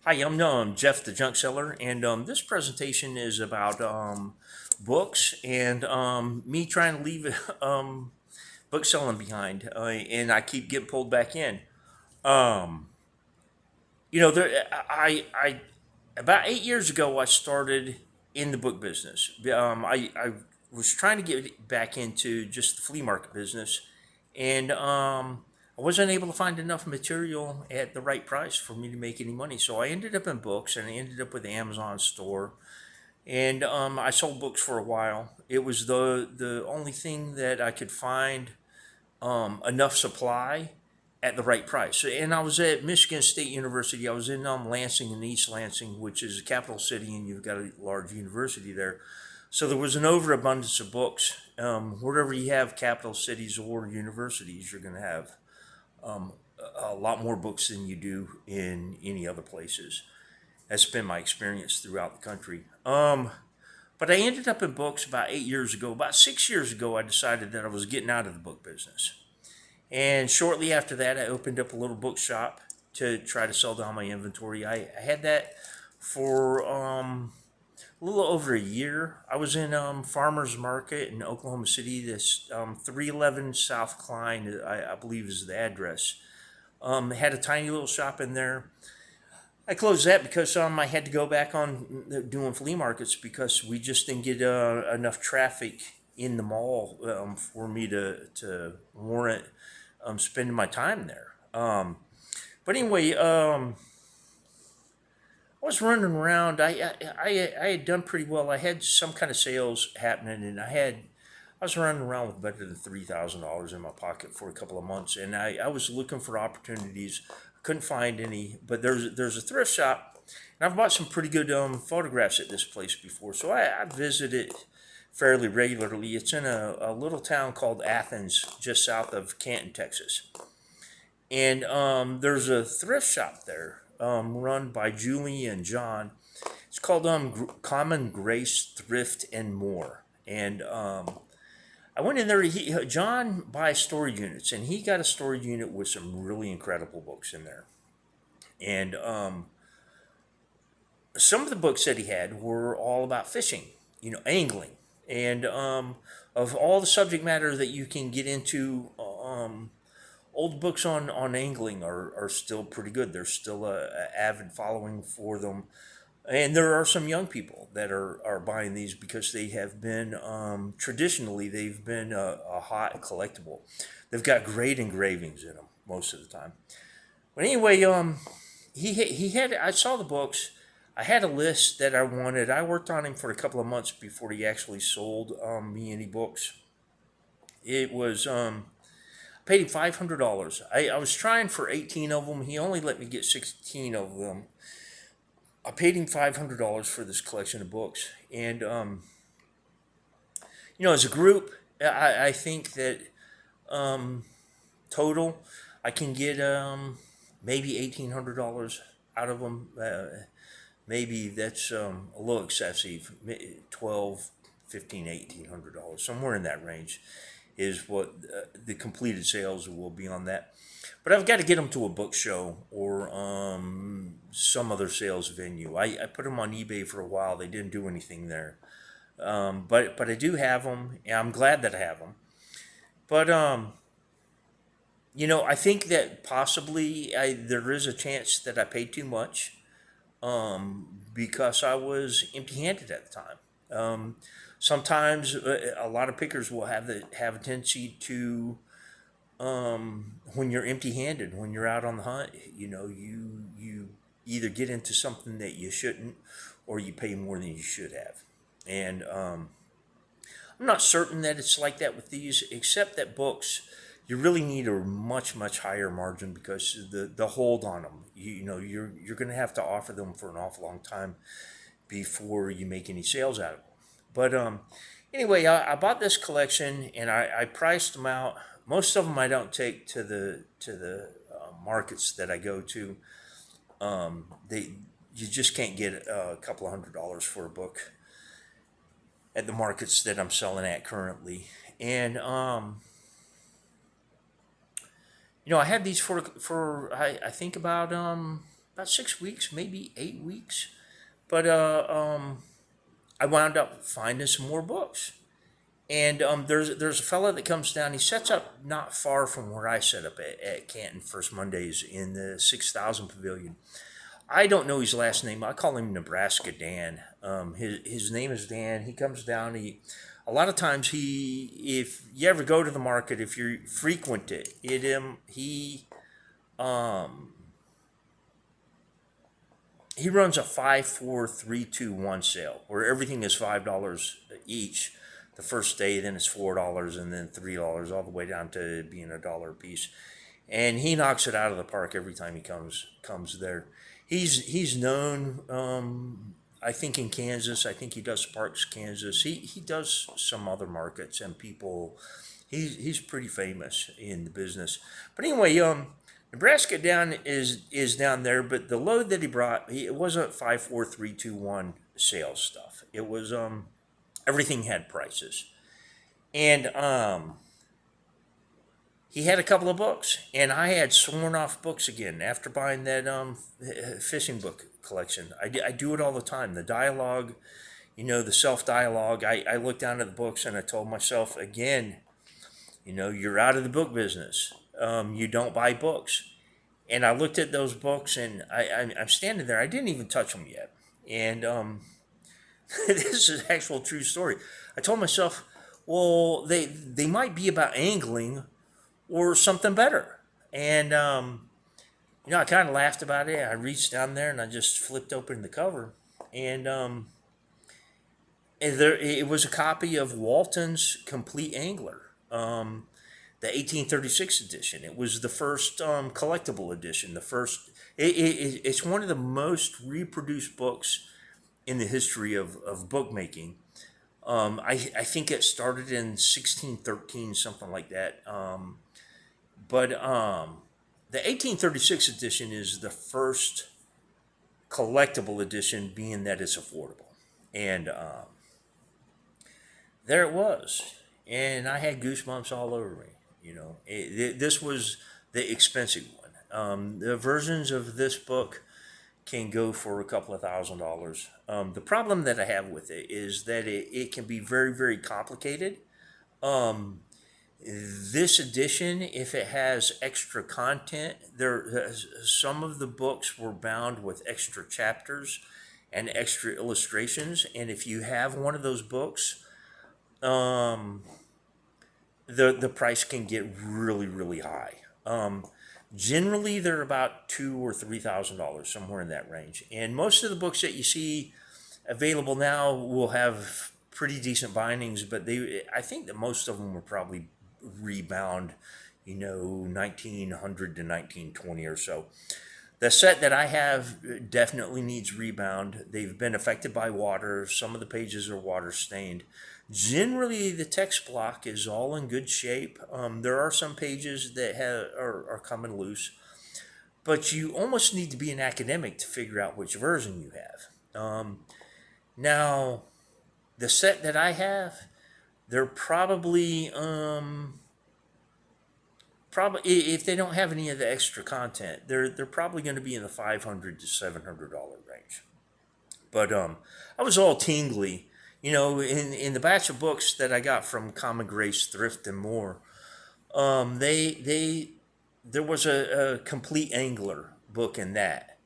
Hi, I'm Jeff the Junk Seller, and this presentation is about books and me trying to leave book selling behind, and I keep getting pulled back in. Um, I about 8 years ago I started in the book business. I was trying to get back into just the flea market business, and I wasn't able to find enough material at the right price for me to make any money. So I ended up in books, and I ended up with the Amazon store, and I sold books for a while. It was the only thing that I could find enough supply at the right price. And I was at Michigan State University. I was in Lansing, in East Lansing, which is a capital city, and you've got a large university there. So there was an overabundance of books. Wherever you have capital cities or universities, you're going to have a lot more books than you do in any other places. That's been my experience throughout the country. But I ended up in books about 8 years ago. About 6 years ago, I decided that I was getting out of the book business. And shortly after that, I opened up a little bookshop to try to sell down my inventory. I had that for a little over a year. I was in Farmers Market in Oklahoma City. This 311 South Klein, I believe, is the address. Had a tiny little shop in there. I closed that because I had to go back on doing flea markets because we just didn't get enough traffic in the mall for me to warrant spending my time there. But anyway, I was running around. I had done pretty well. I had some kind of sales happening, and I was running around with better than $3,000 in my pocket for a couple of months, and I was looking for opportunities. Couldn't find any, but there's a thrift shop, and I've bought some pretty good photographs at this place before, so I visit it fairly regularly. It's in a little town called Athens, just south of Canton, Texas. And there's a thrift shop there run by Julie and John. It's called Common Grace Thrift and More. And I went in there. John buys storage units, and he got a storage unit with some really incredible books in there. And some of the books that he had were all about fishing, angling, and of all the subject matter that you can get into. Old books on angling are still pretty good. There's still a avid following for them, and there are some young people that are buying these because they have been traditionally they've been a hot collectible. They've got great engravings in them most of the time. But anyway, he had I saw the books. I had a list that I wanted. I worked on him for a couple of months before he actually sold me any books. It was paid him $500. I was trying for 18 of them. He only let me get 16 of them. I paid him $500 for this collection of books, and as a group, I think that total, I can get maybe $1,800 out of them. Maybe that's a little excessive. 12, 15, $1,800, somewhere in that range is what the completed sales will be on that. But I've got to get them to a book show or some other sales venue. I put them on eBay for a while. They didn't do anything there. But I do have them, and I'm glad that I have them. But I think that possibly there is a chance that I paid too much because I was empty-handed at the time. Sometimes a lot of pickers will have a tendency to when you're empty-handed, when you're out on the hunt, you either get into something that you shouldn't, or you pay more than you should have. And I'm not certain that it's like that with these, except that books, you really need a much higher margin because the hold on them. You're going to have to offer them for an awful long time before you make any sales out of them. But anyway, I bought this collection and I priced them out. Most of them I don't take to the markets that I go to. They You just can't get a couple of $100 for a book at the markets that I'm selling at currently. And I had these for I think about about 6 weeks, maybe 8 weeks. But I wound up finding some more books. And there's a fella that comes down. He sets up not far from where I set up at Canton First Mondays in the 6,000 Pavilion. I don't know his last name. I call him Nebraska Dan. His name is Dan. He comes down. A lot of times if you ever go to the market, if you frequent um he runs a 5 4 3 2 1 sale where everything is $5 each the first day, then it's $4 and then $3 all the way down to being $1 a piece. And he knocks it out of the park every time he comes there. He's known, I think in Kansas. I think he does Sparks, Kansas. He does some other markets and people. He's pretty famous in the business. But anyway, Nebraska down is down there. But the load that he brought, it wasn't 5 4 3 2 1 sales stuff. It was everything had prices, and he had a couple of books, and I had sworn off books again after buying that fishing book collection. I do it all the time. The dialogue, the self dialogue. I looked down at the books and I told myself again, you're out of the book business. You don't buy books. And I looked at those books and I'm standing there. I didn't even touch them yet. And this is an actual true story. I told myself, well, they might be about angling or something better. And, I kind of laughed about it. I reached down there and I just flipped open the cover. And it was a copy of Walton's Complete Angler, the 1836 edition. It was the first collectible edition. It's one of the most reproduced books in the history of bookmaking. I think it started in 1613, something like that. But the 1836 edition is the first collectible edition, being that it's affordable. And there it was. And I had goosebumps all over me. This was the expensive one. The versions of this book can go for a couple of $1,000s. The problem that I have with it is that it can be very, very complicated. This edition, if it has extra content, some of the books were bound with extra chapters and extra illustrations. And if you have one of those books, the price can get really, really high. Generally, they're about $2,000 or $3,000, somewhere in that range. And most of the books that you see available now will have pretty decent bindings, but I think that most of them were probably rebound, 1900 to 1920 or so. The set that I have definitely needs rebound. They've been affected by water. Some of the pages are water stained. Generally, the text block is all in good shape. There are some pages that are coming loose, but you almost need to be an academic to figure out which version you have. Now, the set that I have, they're probably if they don't have any of the extra content, they're probably going to be in the $500 to $700 range. But I was all tingly, in the batch of books that I got from Common Grace, Thrift, and more. There was a Complete Angler book in that,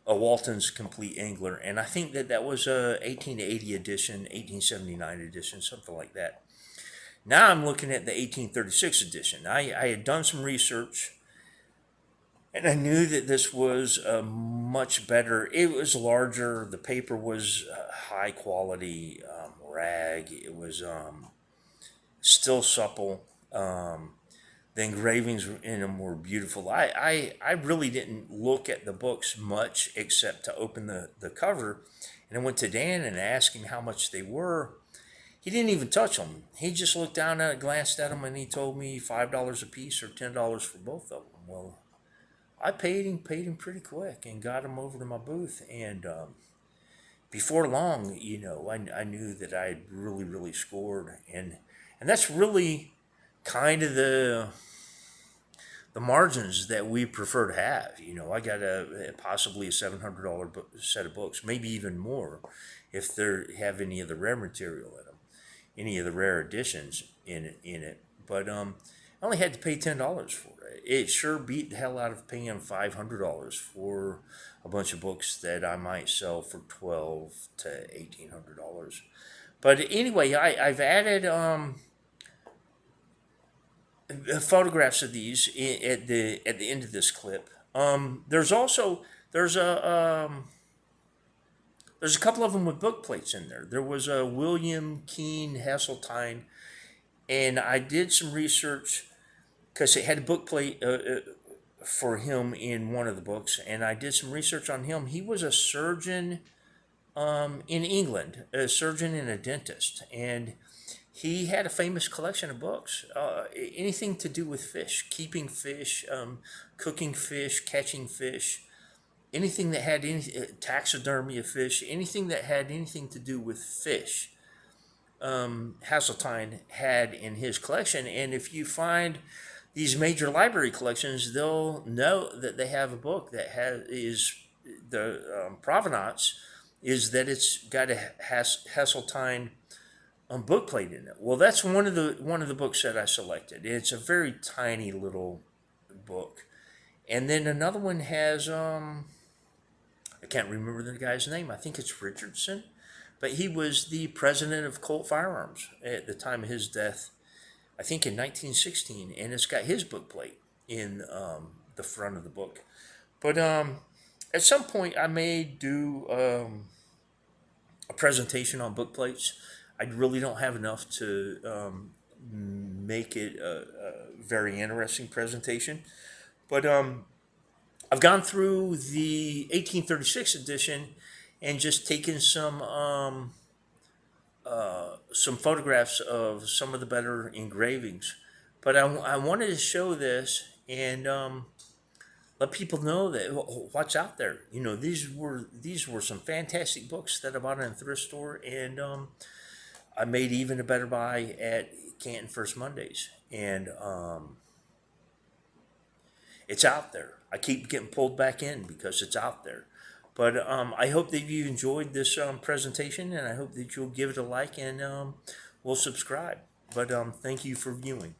a Walton's Complete Angler, and I think that was a 1880 edition, 1879 edition, something like that. Now I'm looking at the 1836 edition. I had done some research, and I knew that this was much better. It was larger. The paper was high quality rag. It was still supple. The engravings in them were beautiful. I really didn't look at the books much except to open the cover, and I went to Dan and asked him how much they were. He didn't even touch them. He just looked down at it, glanced at them, and he told me $5 a piece or $10 for both of them. Well, I paid him pretty quick and got him over to my booth. And before long, I knew that I had really, really scored. And that's really kind of the the margins that we prefer to have. I got possibly a $700 set of books, maybe even more, if they have any of the rare material in them, any of the rare editions in it. But I only had to pay $10 for it. It sure beat the hell out of paying $500 for a bunch of books that I might sell for $1,200 to $1,800. But anyway, I've added photographs of these at the end of this clip. There's also there's a couple of them with book plates in there. There was a William Keene Hasseltine, and I did some research because it had a book plate for him in one of the books, and I did some research on him. He was a surgeon in England, a surgeon and a dentist, and he had a famous collection of books. Anything to do with fish, keeping fish, cooking fish, catching fish, anything that had any taxidermy of fish, anything that had anything to do with fish. Hasseltine had in his collection, and if you find these major library collections, they'll know that they have a book that is the provenance is that it's got a Hasseltine book plate in it. Well, that's one of the books that I selected. It's a very tiny little book, and then another one has I can't remember the guy's name. I think it's Richardson, but he was the president of Colt Firearms at the time of his death. I think in 1916, and it's got his book plate in the front of the book. But at some point, I may do a presentation on book plates. I really don't have enough to make it a very interesting presentation. But I've gone through the 1836 edition and just taken some photographs of some of the better engravings. But I wanted to show this and let people know that what's out there. These were some fantastic books that I bought in a thrift store, and I made even a better buy at Canton First Mondays, and it's out there. I keep getting pulled back in because it's out there. But I hope that you enjoyed this presentation, and I hope that you'll give it a like and will subscribe. But thank you for viewing.